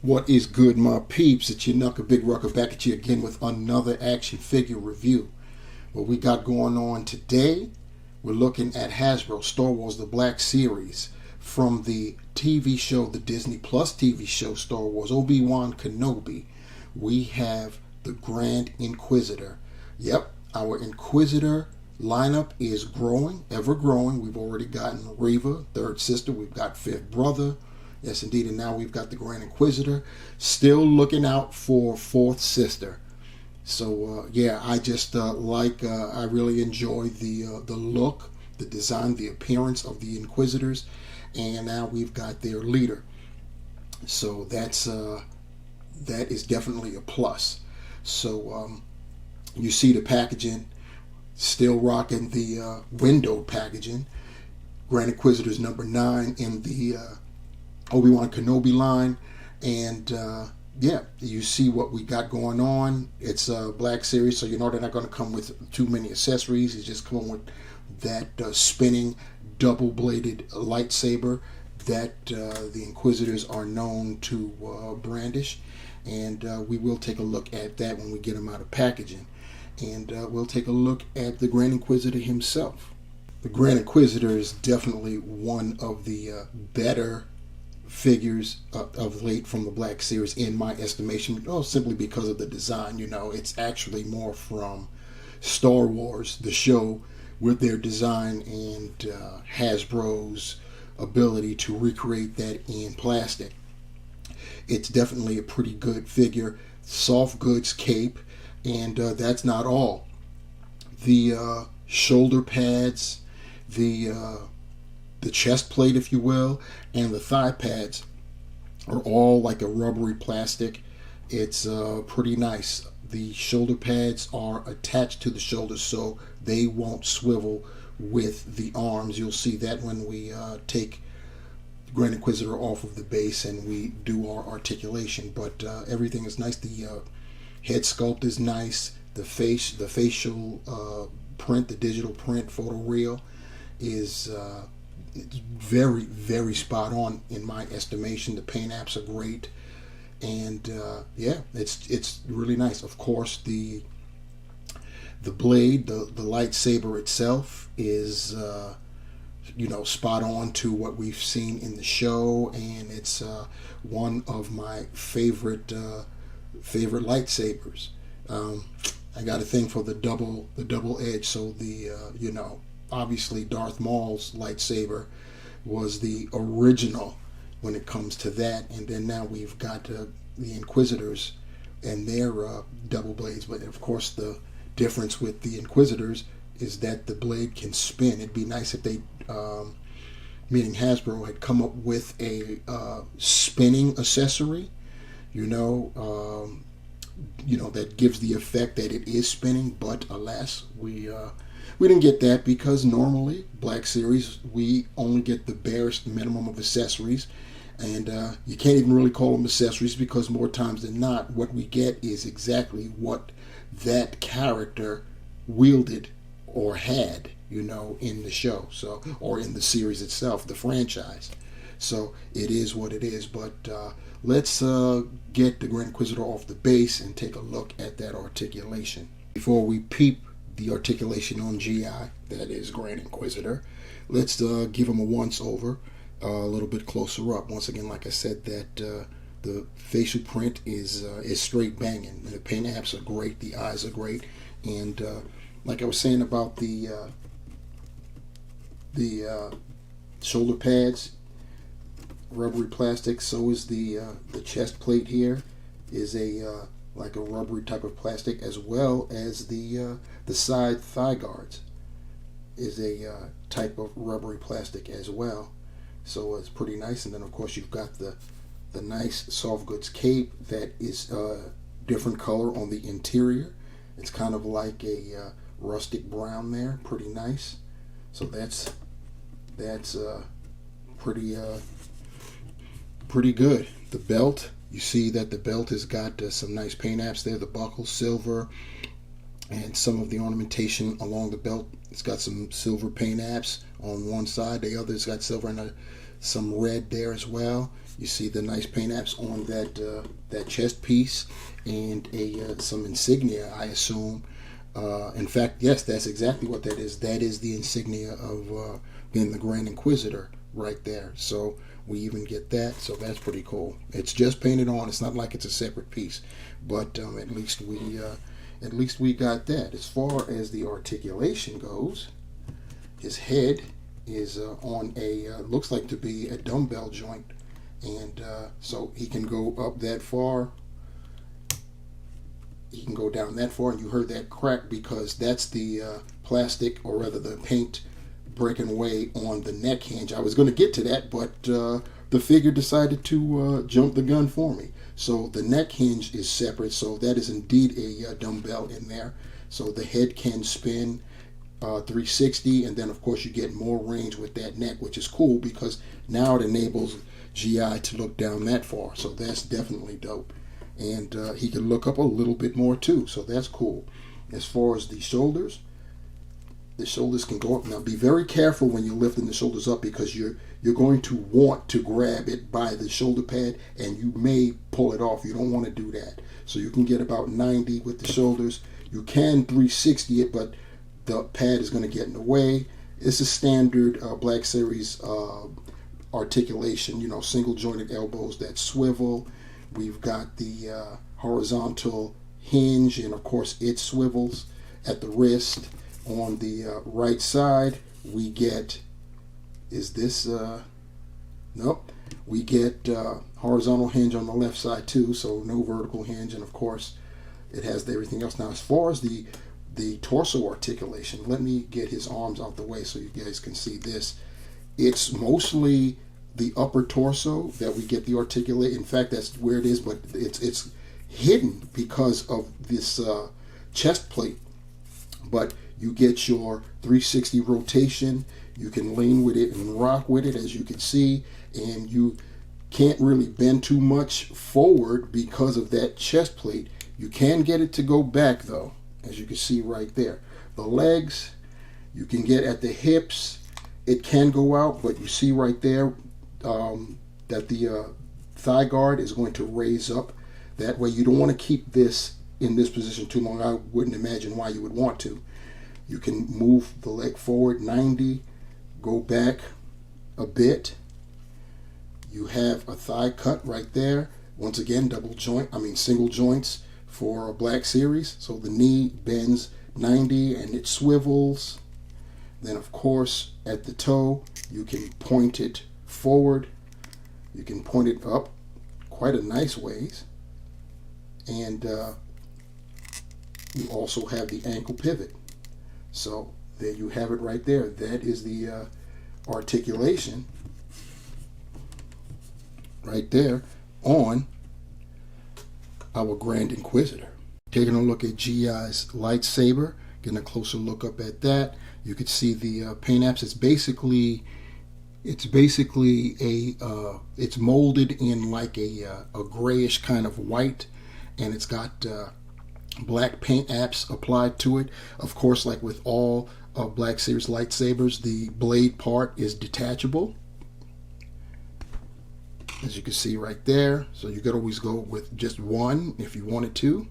What is good, my peeps? It's your Knuckle Big Rucker back at you again with another action figure review. What we got going on today, we're looking at Hasbro Star Wars The Black Series from the TV show, the Disney Plus TV show Star Wars Obi-Wan Kenobi. We have the Grand Inquisitor. Yep, our Inquisitor lineup is growing, ever growing. We've already gotten Reva, third sister. We've got fifth brother. Yes, indeed. And now we've got the Grand Inquisitor. Still looking out for fourth sister. So, yeah, I just I really enjoy the look, the design, the appearance of the Inquisitors. And now we've got their leader. So that is definitely a plus. So you see the packaging, still rocking the windowed packaging. Grand Inquisitors number 9 in the Obi-Wan Kenobi line, and yeah, you see what we got going on. It's a Black Series, so you know they're not going to come with too many accessories. It's just coming with that spinning double-bladed lightsaber that the Inquisitors are known to brandish, and we will take a look at that when we get them out of packaging. And we'll take a look at the Grand Inquisitor himself. The Grand Inquisitor is definitely one of the better figures of late from the Black Series, in my estimation. Simply because of the design. You know, it's actually more from Star Wars, the show, with their design and Hasbro's ability to recreate that in plastic. It's definitely a pretty good figure. Soft goods cape, and that's not all. The shoulder pads, the chest plate, if you will, and the thigh pads are all like a rubbery plastic. It's pretty nice. The shoulder pads are attached to the shoulders, so they won't swivel with the arms. You'll see that when we take Grand Inquisitor off of the base and we do our articulation. But everything is nice. The head sculpt is nice. The facial print, the digital print photoreal is very, very spot on in my estimation. The paint apps are great, and yeah, it's really nice. Of course, the blade, the lightsaber itself is spot on to what we've seen in the show, and it's one of my favorite lightsabers. I got a thing for the double edge, so the obviously Darth Maul's lightsaber was the original when it comes to that, and then now we've got the Inquisitors and their double blades. But of course, the difference with the Inquisitors is that the blade can spin. It'd be nice if they, meaning Hasbro, had come up with a spinning accessory, that gives the effect that it is spinning. But alas, we didn't get that, because normally Black Series we only get the barest minimum of accessories, and you can't even really call them accessories, because more times than not what we get is exactly what that character wielded or had, in the show, so, or in the series itself, the franchise. So it is what it is. But let's get the Grand Inquisitor off the base and take a look at that articulation. Before we peep the articulation on GI, that is Grand Inquisitor, let's give him a once over, a little bit closer up. Once again, like I said, that the facial print is straight banging. The paint apps are great, the eyes are great, and like I was saying about the shoulder pads, rubbery plastic. So is the chest plate here is a like a rubbery type of plastic, as well as the side thigh guards is a type of rubbery plastic as well. So it's pretty nice. And then of course you've got the nice soft goods cape that is different color on the interior. It's kind of like a rustic brown there, pretty nice. So that's pretty good. The belt, you see that the belt has got some nice paint apps there. The buckle, silver, and some of the ornamentation along the belt, it's got some silver paint apps on one side. The other's got silver and some red there as well. You see the nice paint apps on that chest piece, and some insignia, I assume. In fact, yes, that's exactly what that is. That is the insignia of being the Grand Inquisitor right there. So we even get that. So that's pretty cool. It's just painted on. It's not like it's a separate piece, but at least we got that. As far as the articulation goes, his head is on a looks like to be a dumbbell joint, and so he can go up that far. He can go down that far, and you heard that crack because that's the plastic, or rather the paint, breaking away on the neck hinge. I was going to get to that, but the figure decided to jump the gun for me. So the neck hinge is separate, so that is indeed a dumbbell in there. So the head can spin 360, and then of course you get more range with that neck, which is cool because now it enables GI to look down that far. So that's definitely dope. And he can look up a little bit more too, so that's cool. As far as the shoulders can go up. Now be very careful when you're lifting the shoulders up, because you're going to want to grab it by the shoulder pad, and you may pull it off. You don't want to do that. So you can get about 90 with the shoulders. You can 360 it, but the pad is going to get in the way. It's a standard Black Series articulation, single jointed elbows that swivel. We've got the horizontal hinge, and of course it swivels at the wrist. On the right side, we get, nope, we get horizontal hinge on the left side too, so no vertical hinge, and of course it has everything else. Now as far as the torso articulation, let me get his arms out the way so you guys can see this. It's mostly the upper torso that we get the articulate. In fact, that's where it is, but it's hidden because of this chest plate. But you get your 360 rotation. You can lean with it and rock with it, as you can see, and you can't really bend too much forward because of that chest plate. You can get it to go back though, as you can see right there. The legs, you can get at the hips. It can go out, but you see right there that the thigh guard is going to raise up. That way you don't want to keep this in this position too long. I wouldn't imagine why you would want to. You can move the leg forward 90, go back a bit. You have a thigh cut right there. Once again, single joints for a Black Series. So the knee bends 90 and it swivels. Then of course at the toe, you can point it forward. You can point it up quite a nice ways. And you also have the ankle pivot. So there you have it right there. That is the articulation right there on our Grand Inquisitor. Taking a look at GI's lightsaber, getting a closer look up at that. You could see the paint apps. It's basically it's molded in like a grayish kind of white, and it's got black paint apps applied to it. Of course, like with all of Black Series lightsabers, the blade part is detachable, as you can see right there. So you could always go with just one if you wanted to,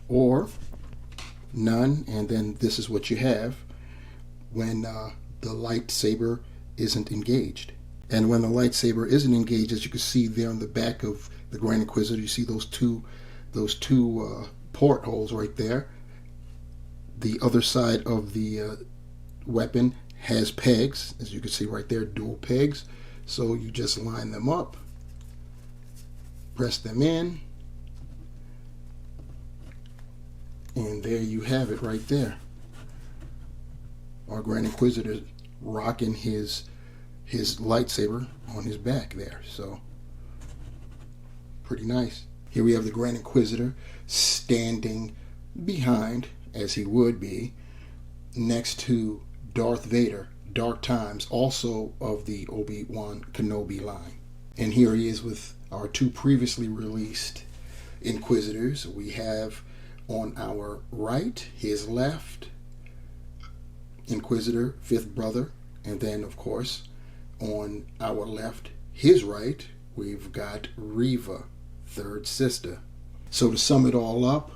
or none, and then this is what you have when the lightsaber isn't engaged. And when the lightsaber isn't engaged, as you can see there on the back of the Grand Inquisitor, you see those two portholes right there. The other side of the weapon has pegs, as you can see right there, dual pegs. So you just line them up, press them in, and there you have it right there. Our Grand Inquisitor rocking his lightsaber on his back there. So pretty nice. Here we have the Grand Inquisitor standing behind, as he would be, next to Darth Vader, Dark Times, also of the Obi-Wan Kenobi line. And here he is with our two previously released Inquisitors. We have on our right, his left, Inquisitor, fifth brother, and then of course on our left, his right, we've got Reva, third sister. So to sum it all up,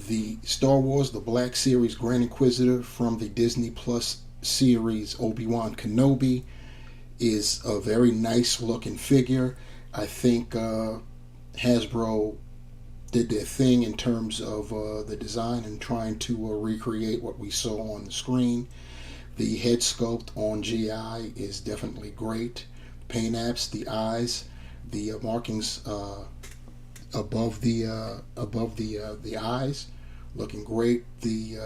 the Star Wars The Black Series Grand Inquisitor from the Disney Plus series Obi-Wan Kenobi is a very nice looking figure. I think Hasbro did their thing in terms of the design and trying to recreate what we saw on the screen. The head sculpt on GI is definitely great. Paint apps, the eyes, the markings above the eyes, looking great. The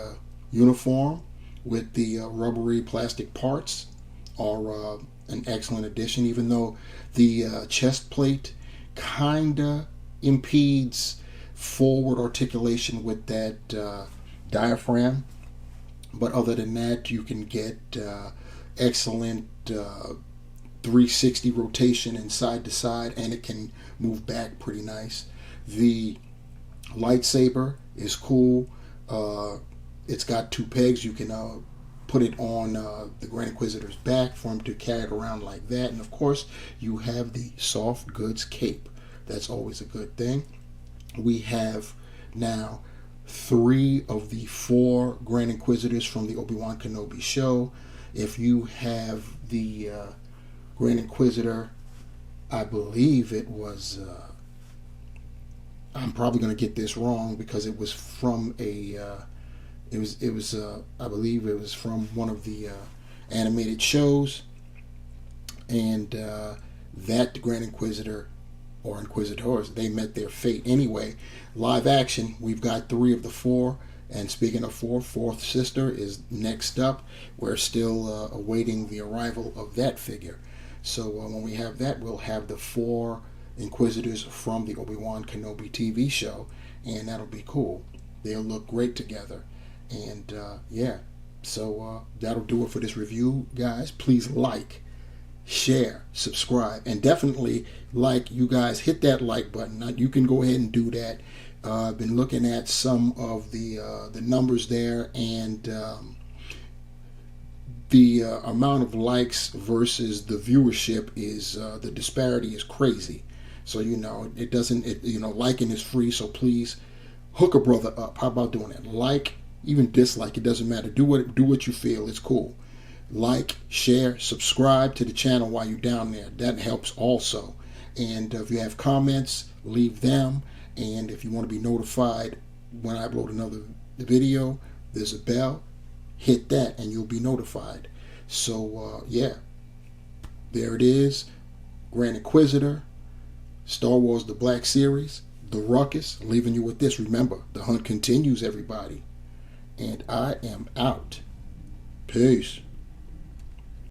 uniform with the rubbery plastic parts are an excellent addition, even though the chest plate kinda impedes forward articulation with that diaphragm. But other than that, you can get excellent 360 rotation and side to side, and it can move back pretty nice. The lightsaber is cool. It's got two pegs. You can put it on the Grand Inquisitor's back for him to carry it around like that. And of course, you have the soft goods cape. That's always a good thing. We have now 3 of the 4 Grand Inquisitors from the Obi-Wan Kenobi show. If you have the Grand Inquisitor, I believe it was, I'm probably going to get this wrong because it was from a, I believe it was from one of the animated shows, and that Grand Inquisitor or Inquisitors, they met their fate. Anyway, live action, we've got 3 of the 4, and speaking of 4, fourth sister is next up. We're still awaiting the arrival of that figure. So when we have that, we'll have the 4 Inquisitors from the Obi-Wan Kenobi TV show, and that'll be cool. They'll look great together. And yeah, so that'll do it for this review, guys. Please like, share, subscribe, and definitely like. You guys hit that like button. You can go ahead and do that. I've been looking at some of the numbers there, and the amount of likes versus the viewership is the disparity is crazy. So it doesn't. Liking is free. So please hook a brother up. How about doing it? Like, even dislike, it doesn't matter. Do what you feel. It's cool. Like, share, subscribe to the channel while you're down there. That helps also. And if you have comments, leave them. And if you want to be notified when I upload another video, there's a bell. Hit that and you'll be notified. So yeah, there it is. Grand Inquisitor, Star Wars The Black Series, The Ruckus. Leaving you with this. Remember, the hunt continues, everybody. And I am out. Peace.